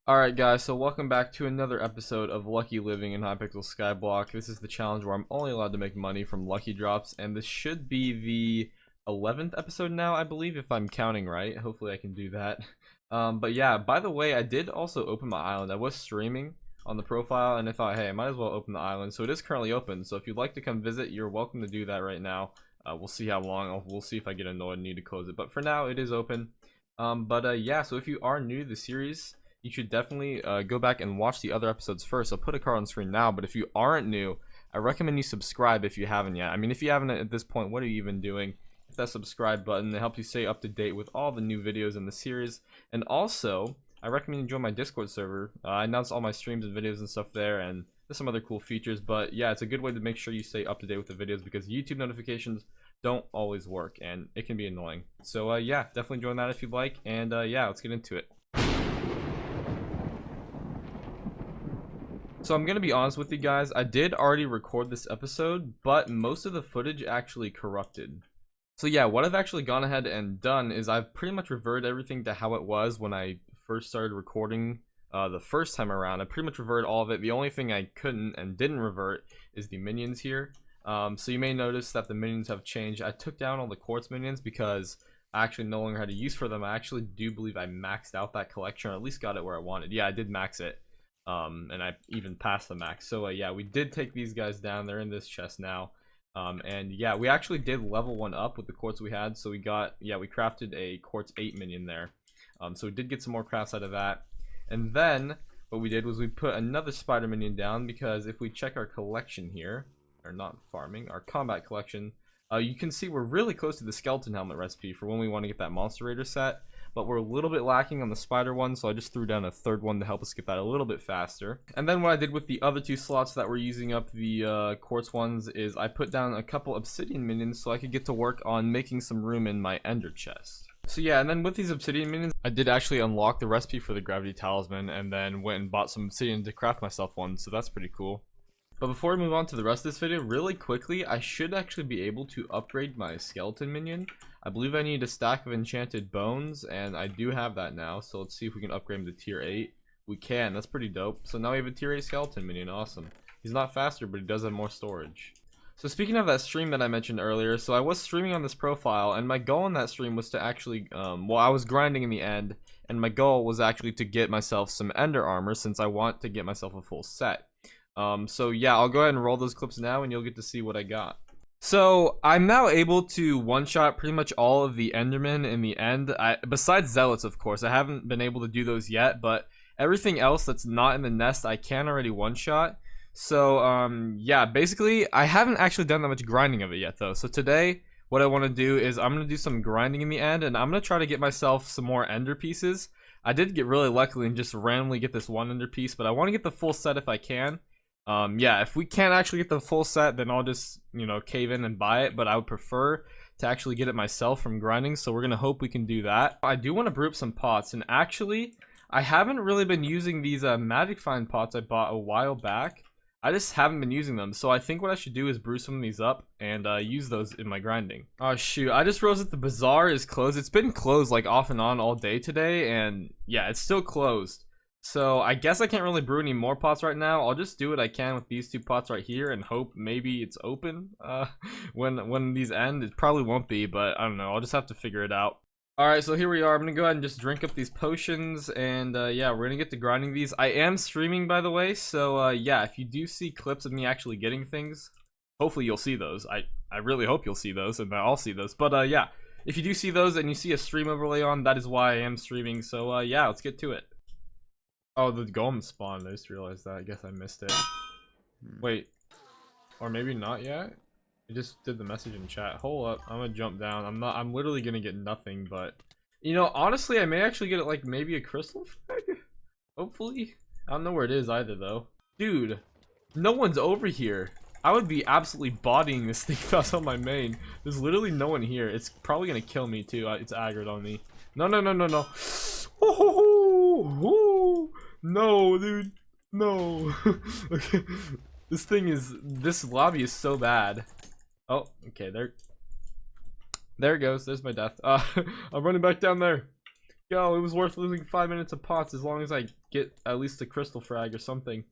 Alright guys, so welcome back to another episode of Lucky Living in Hypixel SkyBlock. This is the challenge where I'm only allowed to make money from lucky drops, and this should be the 11th episode now, I believe, if I'm counting right. Hopefully I can do that. But yeah, by the way, I did also open my island. I was streaming on the profile, and I thought, hey, I might as well open the island. So it is currently open, so if you'd like to come visit, you're welcome to do that right now. We'll see how long. We'll see if I get annoyed and need to close it. But for now, it is open. Yeah, so if you are new to the series, you should definitely go back and watch the other episodes first. I'll put a card on the screen now, but if you aren't new, I recommend you subscribe if you haven't yet. I mean, if you haven't at this point, what are you even doing? Hit that subscribe button. It helps you stay up to date with all the new videos in the series. And also, I recommend you join my Discord server. I announce all my streams and videos and stuff there, and there's some other cool features. But yeah, it's a good way to make sure you stay up to date with the videos because YouTube notifications don't always work, and it can be annoying. So yeah, definitely join that if you'd like. And yeah, let's get into it. So I'm gonna be honest with you guys, I did already record this episode, but most of the footage actually corrupted. So yeah, what I've actually gone ahead and done is I've pretty much reverted everything to how it was when I first started recording the first time around. I pretty much reverted all of it. The only thing I couldn't and didn't revert is the minions here. So you may notice that the minions have changed. I took down all the quartz minions because I actually no longer had a use for them. I actually do believe I maxed out that collection, or at least got it where I wanted. Yeah, I did max it. And I even passed the max. So yeah, we did take these guys down. They're in this chest now. And yeah, we actually did level one up with the quartz we had. So we got, yeah, we crafted a quartz 8 minion there. So we did get some more crafts out of that. And then what we did was we put another spider minion down, because if we check our collection here, or not farming, our combat collection, you can see we're really close to the skeleton helmet recipe for when we want to get that monster raider set. But we're a little bit lacking on the spider one, so I just threw down a third one to help us get that a little bit faster. And then what I did with the other two slots that were using up the quartz ones is I put down a couple obsidian minions so I could get to work on making some room in my ender chest. So yeah, and then with these obsidian minions, I did actually unlock the recipe for the gravity talisman, and then went and bought some obsidian to craft myself one, so that's pretty cool. But before we move on to the rest of this video, really quickly, I should actually be able to upgrade my skeleton minion. I believe I need a stack of enchanted bones, and I do have that now. So let's see if we can upgrade him to tier 8. We can, that's pretty dope. So now we have a tier 8 skeleton minion, awesome. He's not faster, but he does have more storage. So speaking of that stream that I mentioned earlier, so I was streaming on this profile, and my goal in that stream was to actually, well, I was grinding in the end, and my goal was actually to get myself some ender armor, since I want to get myself a full set. So yeah, I'll go ahead and roll those clips now, and you'll get to see what I got. So I'm now able to one-shot pretty much all of the endermen in the end, besides zealots, of course. I haven't been able to do those yet, but everything else that's not in the nest I can already one-shot. So yeah, basically I haven't actually done that much grinding of it yet though. So today what I want to do is I'm going to do some grinding in the end, and I'm going to try to get myself some more ender pieces. I did get really lucky and just randomly get this one ender piece, but I want to get the full set if I can. Yeah, if we can't actually get the full set, then I'll just, you know, cave in and buy it, but I would prefer to actually get it myself from grinding, so we're gonna hope we can do that. I do want to brew up some pots, and actually, I haven't really been using these magic find pots I bought a while back. I just haven't been using them, so I think what I should do is brew some of these up and use those in my grinding. Oh shoot, I just realized that the bazaar is closed. It's been closed like off and on all day today, and yeah, it's still closed. So I guess I can't really brew any more pots right now. I'll just do what I can with these two pots right here and hope maybe it's open when these end. It probably won't be, but I don't know. I'll just have to figure it out. Alright, so here we are. I'm gonna go ahead and just drink up these potions, and yeah, we're gonna get to grinding these. I am streaming, by the way, so yeah, if you do see clips of me actually getting things, hopefully you'll see those. I really hope you'll see those, and I'll see those. But yeah, if you do see those and you see a stream overlay on, that is why I am streaming. So yeah, let's get to it. Oh, the golem spawned. I just realized that. I guess I missed it. Wait. Or maybe not yet? I just did the message in chat. Hold up. I'm gonna jump down. I'm literally gonna get nothing, but... You know, honestly, I may actually get, like, maybe a crystal flag? Hopefully. I don't know where it is either, though. Dude, no one's over here. I would be absolutely bodying this thing if I was on my main. There's literally no one here. It's probably gonna kill me, too. It's aggroed on me. No, no, no, no, no. Oh, no, dude, no. Okay, this lobby is so bad. Oh, okay, there it goes. There's my death. I'm running back down there. Yo, it was worth losing 5 minutes of pots as long as I get at least a crystal frag or something.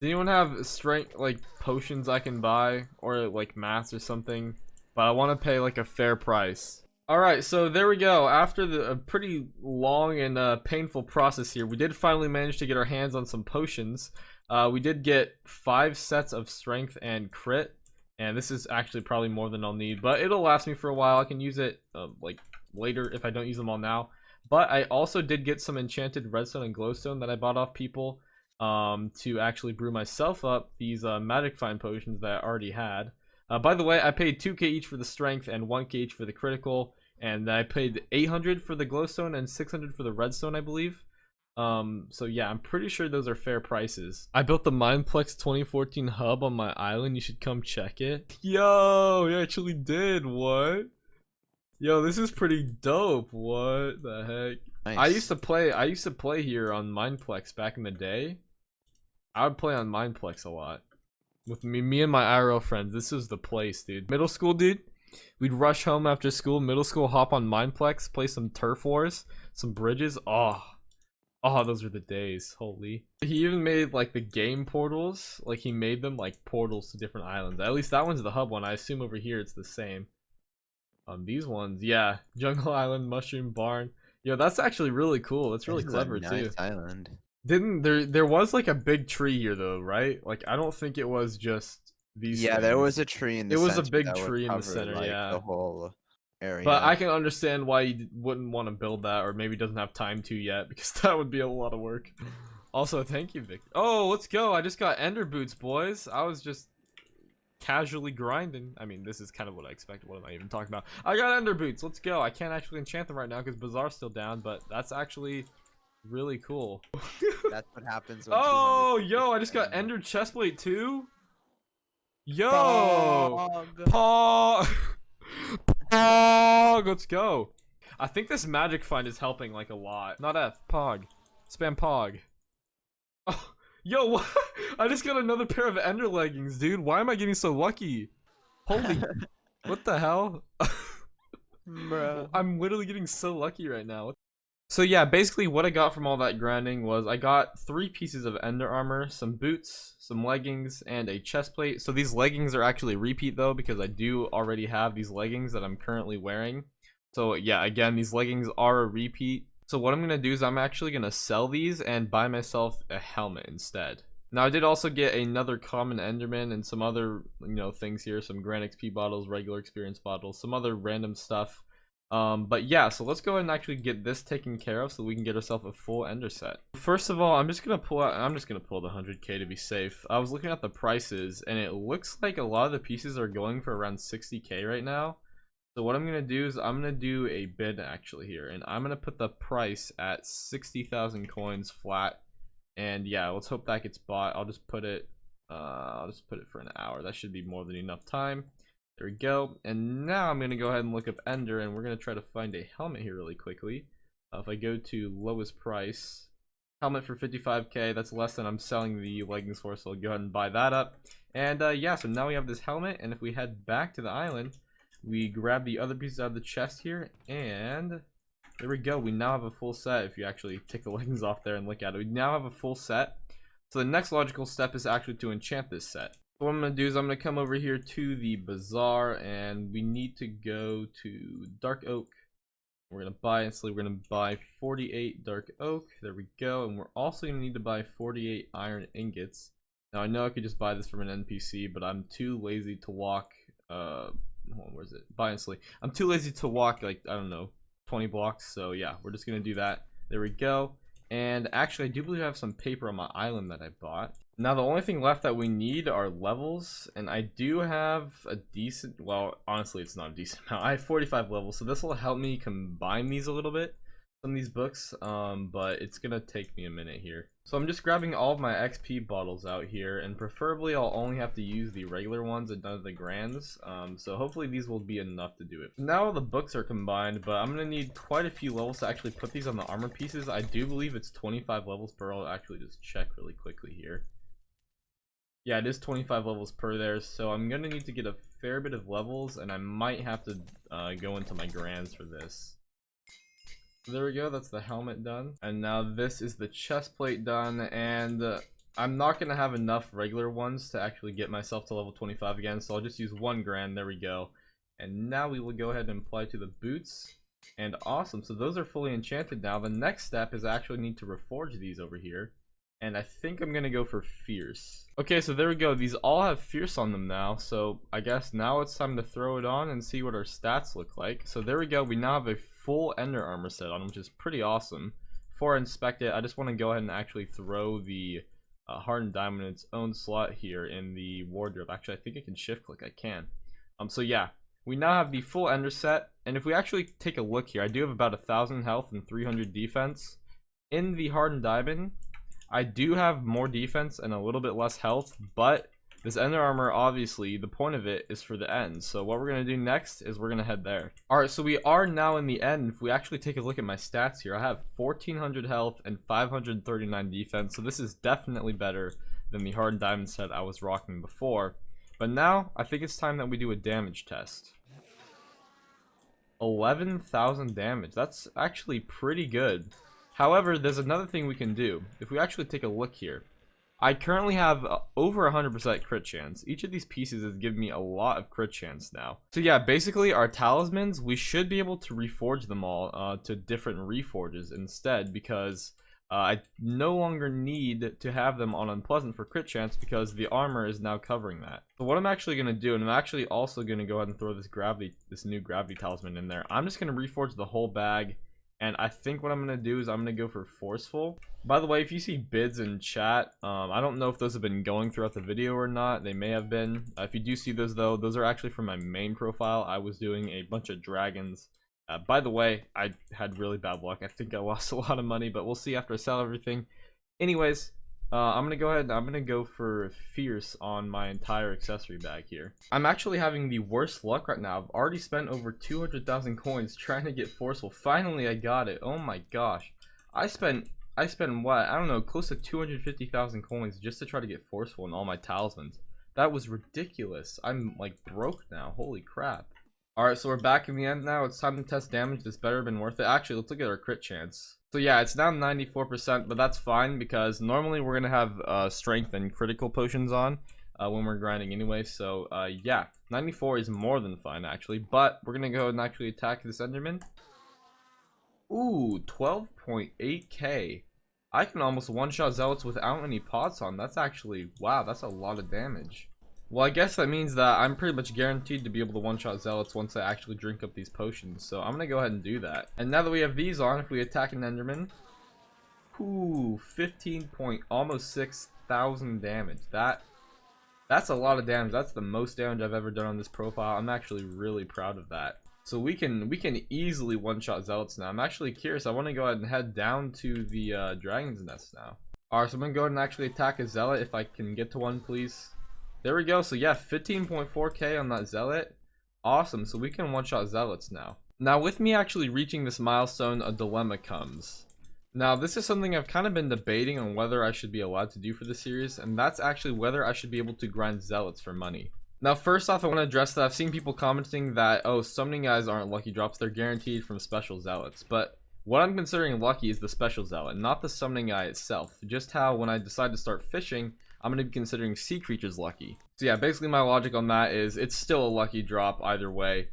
Does anyone have strength, like, potions I can buy? Or, like, mats or something? But I want to pay, like, a fair price. Alright, so there we go. After a pretty long and painful process here, we did finally manage to get our hands on some potions. We did get 5 sets of strength and crit. And this is actually probably more than I'll need. But it'll last me for a while. I can use it, like, later if I don't use them all now. But I also did get some enchanted redstone and glowstone that I bought off people. To actually brew myself up these magic find potions that I already had. By the way, I paid 2k each for the strength and 1k each for the critical, and I paid 800 for the glowstone and 600 for the redstone, I believe. So yeah, I'm pretty sure those are fair prices. I built the Mineplex 2014 hub on my island. You should come check it. Yo, you actually did. What? Yo, this is pretty dope. What the heck? Nice. I used to play here on Mineplex back in the day. I would play on Mineplex a lot. With me and my IRL friends. This was the place, dude. Middle school, dude. We'd rush home after school. Middle school, hop on Mineplex, play some turf wars, some bridges. Oh, those are the days. Holy. He even made like the game portals. Like he made them like portals to different islands. At least that one's the hub one. I assume over here it's the same. These ones, yeah. Jungle Island, Mushroom Barn. Yo, that's actually really cool. That's really clever too. Island. Didn't there was like a big tree here though, right? Like I don't think it was just these Yeah, things. there was a tree in the center. It was a big tree in the center, like, yeah. the whole area. But I can understand why you wouldn't want to build that, or maybe doesn't have time to yet, because that would be a lot of work. Also, thank you, Vic. Oh, let's go. I just got ender boots, boys. I was just casually grinding. I mean, this is kind of what I expected. What am I even talking about? I got ender boots. Let's go. I can't actually enchant them right now because Bazaar's still down, but that's actually really cool. That's what happens when oh, yo, I just got ender chestplate too. Yo, Pog. Pog, let's go. I think this magic find is helping like a lot. Not F, Pog. Spam Pog. Oh, yo, what? I just got another pair of ender leggings, dude. Why am I getting so lucky? Holy, what the hell? Bruh. I'm literally getting so lucky right now. So yeah, basically what I got from all that grinding was I got 3 pieces of ender armor, some boots, some leggings, and a chest plate. So these leggings are actually repeat though, because I do already have these leggings that I'm currently wearing. So yeah, again, these leggings are a repeat. So what I'm going to do is I'm actually going to sell these and buy myself a helmet instead. Now I did also get another common enderman and some other, things here, some Grand XP bottles, regular experience bottles, some other random stuff. But yeah, so let's go ahead and actually get this taken care of so we can get ourselves a full ender set. First of all, I'm just gonna pull the 100k to be safe. I was looking at the prices and it looks like a lot of the pieces are going for around 60k right now. So what I'm gonna do is I'm gonna do a bid actually here, and I'm gonna put the price at 60,000 coins flat. And yeah, let's hope that gets bought. I'll just put it for an hour. That should be more than enough time. There we go. And now I'm going to go ahead and look up ender, and we're going to try to find a helmet here really quickly. If I go to lowest price, helmet for 55k, that's less than I'm selling the leggings for, so I'll go ahead and buy that up. And yeah, so now we have this helmet, and if we head back to the island, we grab the other pieces out of the chest here, and there we go. We now have a full set. If you actually take the leggings off there and look at it, we now have a full set. So the next logical step is actually to enchant this set. What I'm going to do is I'm going to come over here to the bazaar, and we need to go to dark oak. We're going to buy it, so we're going to buy 48 dark oak. There we go. And we're also going to need to buy 48 iron ingots. Now I know I could just buy this from an NPC, but I'm too lazy to walk, where is it? Buy instantly. I'm too lazy to walk, like, I don't know, 20 blocks. So yeah, we're just going to do that. There we go. And actually, I do believe I have some paper on my island that I bought. Now, the only thing left that we need are levels. And I do have a decent, well, honestly, it's not a decent amount. I have 45 levels, so this will help me combine these a little bit, some of these books. But it's going to take me a minute here. So I'm just grabbing all of my XP bottles out here. And preferably, I'll only have to use the regular ones and none of the grands. So hopefully, these will be enough to do it. Now, the books are combined, but I'm going to need quite a few levels to actually put these on the armor pieces. I do believe it's 25 levels per. I'll actually just check really quickly here. Yeah, it is 25 levels per there, so I'm going to need to get a fair bit of levels, and I might have to go into my grands for this. There we go, that's the helmet done. And now this is the chest plate done, and I'm not going to have enough regular ones to actually get myself to level 25 again, so I'll just use 1 grand. There we go. And now we will go ahead and apply to the boots. And awesome, so those are fully enchanted now. The next step is I actually need to reforge these over here. And I think I'm going to go for Fierce. Okay, so there we go. These all have Fierce on them now. So I guess now it's time to throw it on and see what our stats look like. So there we go. We now have a full Ender Armor set on, which is pretty awesome. Before I inspect it, I just want to go ahead and actually throw the Hardened Diamond in its own slot here in the wardrobe. Actually, I think I can shift click. I can. So yeah, we now have the full Ender set. And if we actually take a look here, I do have about 1,000 health and 300 defense. In the Hardened Diamond, I do have more defense and a little bit less health, but this Ender Armor, obviously, the point of it is for the end. So what we're going to do next is we're going to head there. Alright, so we are now in the end. If we actually take a look at my stats here, I have 1,400 health and 539 defense. So this is definitely better than the Hardened Diamond set I was rocking before. But now, I think it's time that we do a damage test. 11,000 damage. That's actually pretty good. However, there's another thing we can do. If we actually take a look here, I currently have over 100% crit chance. Each of these pieces is giving me a lot of crit chance now. So yeah, basically our talismans, we should be able to reforge them all to different reforges instead, because I no longer need to have them on unpleasant for crit chance because the armor is now covering that. So what I'm actually going to do, and I'm actually also going to go ahead and throw this new gravity talisman in there. I'm just going to reforge the whole bag. And I think what I'm going to do is I'm going to go for Forceful. By the way, if you see bids in chat, I don't know if those have been going throughout the video or not. They may have been. If you do see those, though, those are actually from my main profile. I was doing a bunch of dragons. By the way, I had really bad luck. I think I lost a lot of money, but we'll see after I sell everything. Anyways, I'm going to go ahead and I'm going to go for Fierce on my entire accessory bag here. I'm actually having the worst luck right now. I've already spent over 200,000 coins trying to get Forceful. Finally, I got it. Oh my gosh. I spent what? I don't know, close to 250,000 coins just to try to get Forceful in all my talismans. That was ridiculous. I'm like broke now. Holy crap. Alright, so we're back in the end now. It's time to test damage. This better have been worth it. Actually, let's look at our crit chance. So yeah, it's now 94%, but that's fine because normally we're going to have strength and critical potions on when we're grinding anyway. So yeah, 94 is more than fine actually, but we're going to go and actually attack this Enderman. Ooh, 12.8k. I can almost one-shot Zealots without any pots on. That's actually, wow, that's a lot of damage. Well, I guess that means that I'm pretty much guaranteed to be able to one-shot Zealots once I actually drink up these potions. So I'm going to go ahead and do that. And now that we have these on, if we attack an Enderman, ooh, 15 point, almost 6,000 damage. That's a lot of damage. That's the most damage I've ever done on this profile. I'm actually really proud of that. So we can easily one-shot Zealots now. I'm actually curious. I want to go ahead and head down to the Dragon's Nest now. Alright, so I'm going to go ahead and actually attack a Zealot if I can get to one, please. There we go. So yeah, 15.4k on that Zealot. Awesome. So we can one-shot Zealots now. Now with me actually reaching this milestone, a dilemma comes. Now this is something I've kind of been debating on whether I should be allowed to do for this series, and that's actually whether I should be able to grind Zealots for money. Now first off, I want to address that I've seen people commenting that, oh, summoning guys aren't lucky drops, they're guaranteed from special Zealots. But what I'm considering lucky is the special Zealot, not the summoning guy itself. Just how when I decide to start fishing, I'm going to be considering sea creatures lucky. So yeah, basically my logic on that is it's still a lucky drop either way.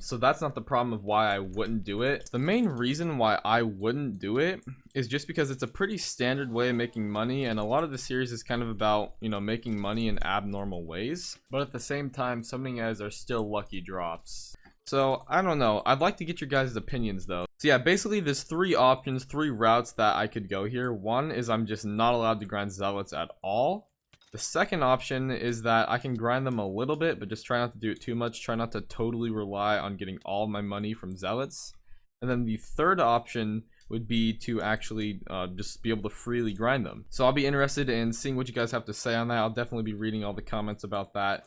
So that's not the problem of why I wouldn't do it. The main reason why I wouldn't do it is just because it's a pretty standard way of making money, and a lot of the series is kind of about, you know, making money in abnormal ways. But at the same time, summoning guys are still lucky drops. So I don't know. I'd like to get your guys' opinions though. So yeah, basically there's three options, three routes that I could go here. One is I'm just not allowed to grind Zealots at all. The second option is that I can grind them a little bit, but just try not to do it too much. Try not to totally rely on getting all my money from Zealots. And then the third option would be to actually just be able to freely grind them. So I'll be interested in seeing what you guys have to say on that. I'll definitely be reading all the comments about that.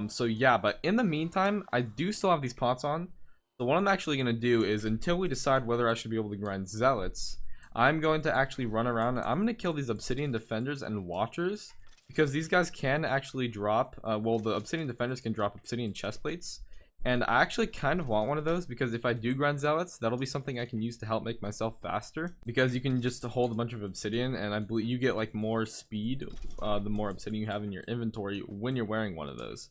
So yeah, but in the meantime, I do still have these pots on. So what I'm actually going to do is, until we decide whether I should be able to grind Zealots, I'm going to actually run around. I'm going to kill these Obsidian Defenders and Watchers, because these guys can actually drop, well, the Obsidian Defenders can drop Obsidian Chestplates, And I actually kind of want one of those because if I do grind Zealots, that'll be something I can use to help make myself faster. Because you can just hold a bunch of obsidian, and I believe you get like more speed the more obsidian you have in your inventory when you're wearing one of those.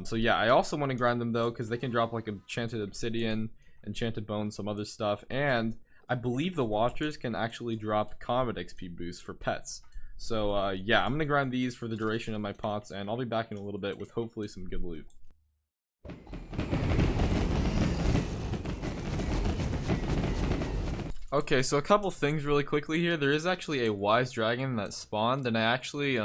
So yeah, I also want to grind them though because they can drop like enchanted obsidian, enchanted bone, some other stuff, and I believe the Watchers can actually drop combat XP boosts for pets. So yeah, I'm gonna grind these for the duration of my pots, and I'll be back in a little bit with hopefully some good loot. Okay, so a couple things really quickly here. There is actually a wise dragon that spawned, and I actually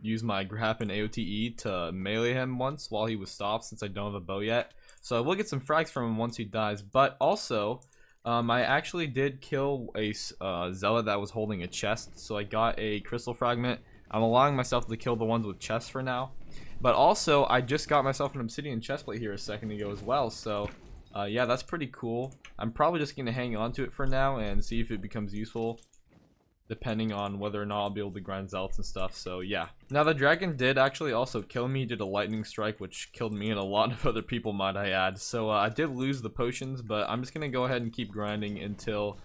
used my grab and AOTE to melee him once while he was stopped since I don't have a bow yet. So I will get some frags from him once he dies, but also I actually did kill a Zealot that was holding a chest, so I got a crystal fragment. I'm allowing myself to kill the ones with chests for now, but also I just got myself an obsidian chestplate here a second ago as well, so yeah, that's pretty cool. I'm probably just going to hang on to it for now and see if it becomes useful, depending on whether or not I'll be able to grind Zealots and stuff, so yeah. Now the dragon did actually also kill me, did a lightning strike, which killed me and a lot of other people, might I add. So I did lose the potions, but I'm just going to go ahead and keep grinding until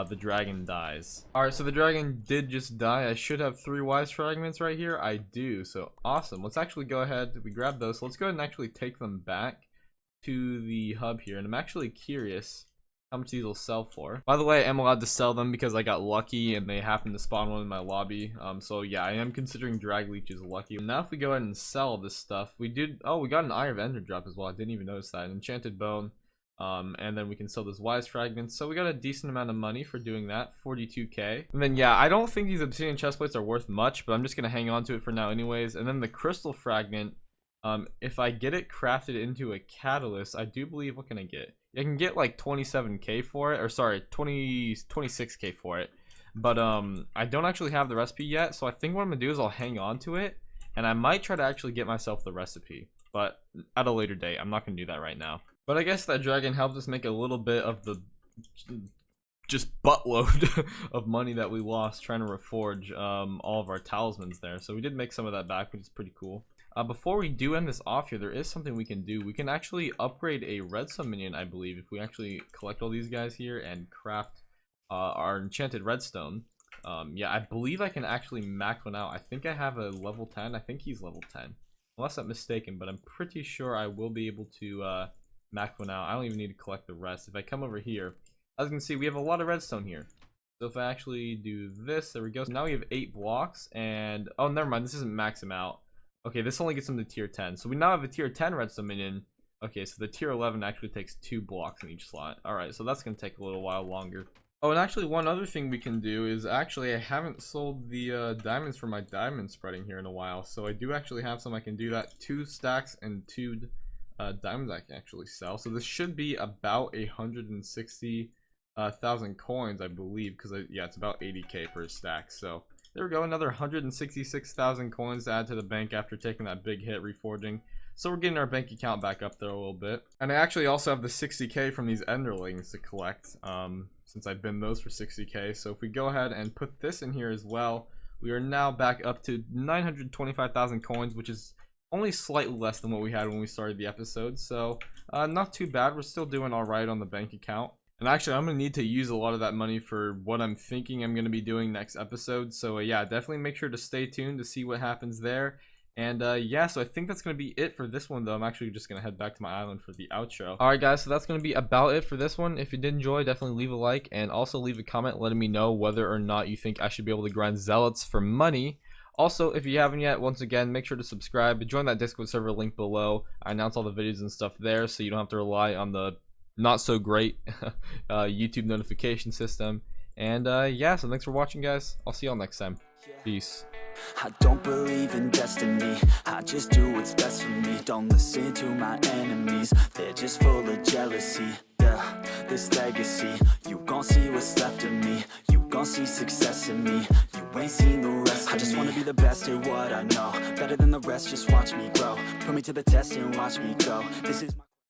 the dragon dies. Alright, so the dragon did just die. I should have 3 wise fragments right here. I do, so awesome. Let's actually go ahead, we grabbed those, so let's go ahead and actually take them back to the hub here, and I'm actually curious how much these will sell for. By the way, I'm allowed to sell them because I got lucky and they happened to spawn one in my lobby. So yeah, I am considering drag leeches lucky. Now if we go ahead and sell this stuff, we got an Eye of Ender drop as well. I didn't even notice that. An enchanted bone. And then we can sell those wise fragments. So we got a decent amount of money for doing that, 42k. And then yeah, I don't think these obsidian chestplates are worth much, but I'm just gonna hang on to it for now anyways. And then the crystal fragment, if I get it crafted into a catalyst, I do believe, what can I get? I can get like 27k for it, or sorry, 26k for it. But I don't actually have the recipe yet, so I think what I'm gonna do is I'll hang on to it, and I might try to actually get myself the recipe, but at a later date. I'm not gonna do that right now. But I guess that dragon helped us make a little bit of the just buttload of money that we lost trying to reforge all of our talismans there. So we did make some of that back, which is pretty cool. Before we do end this off here, there is something we can do. We can actually upgrade a redstone minion, I believe, if we actually collect all these guys here and craft our enchanted redstone. Yeah, I believe I can actually max one out. I think I have a level 10. I think he's level 10. Unless I'm mistaken, but I'm pretty sure I will be able to max one out. I don't even need to collect the rest. If I come over here, as you can see, we have a lot of redstone here. So if I actually do this, there we go. So now we have 8 blocks, and oh, never mind, this isn't max him out. Okay, this only gets them to tier 10. So we now have a tier 10 redstone minion. Okay, so the tier 11 actually takes 2 blocks in each slot. Alright, so that's going to take a little while longer. Oh, and actually one other thing we can do is actually I haven't sold the diamonds for my diamond spreading here in a while. So I do actually have some. I can do that. 2 stacks and 2 diamonds I can actually sell. So this should be about 160,000 coins, I believe. Because yeah, it's about 80k per stack. So there we go, another 166,000 coins to add to the bank after taking that big hit reforging. So we're getting our bank account back up there a little bit. And I actually also have the 60k from these enderlings to collect, since I've been those for 60k. So if we go ahead and put this in here as well, we are now back up to 925,000 coins, which is only slightly less than what we had when we started the episode. So not too bad. We're still doing all right on the bank account. And actually, I'm going to need to use a lot of that money for what I'm thinking I'm going to be doing next episode. So yeah, definitely make sure to stay tuned to see what happens there. And yeah, so I think that's going to be it for this one, though. I'm actually just going to head back to my island for the outro. Alright guys, so that's going to be about it for this one. If you did enjoy, definitely leave a like, and also leave a comment letting me know whether or not you think I should be able to grind Zealots for money. Also, if you haven't yet, once again, make sure to subscribe. Join that Discord server link below. I announce all the videos and stuff there, so you don't have to rely on the not so great YouTube notification system. And yeah, so thanks for watching, guys. I'll see y'all next time. Peace. I don't believe in destiny, I just do what's best for me. Don't listen to my enemies, they're just full of jealousy. Yeah, this legacy, you gon' see what's left of me. You gon' see success in me, you ain't seen the rest of me. I just wanna be the best at what I know, better than the rest, just watch me grow. Put me to the test and watch me go. This is my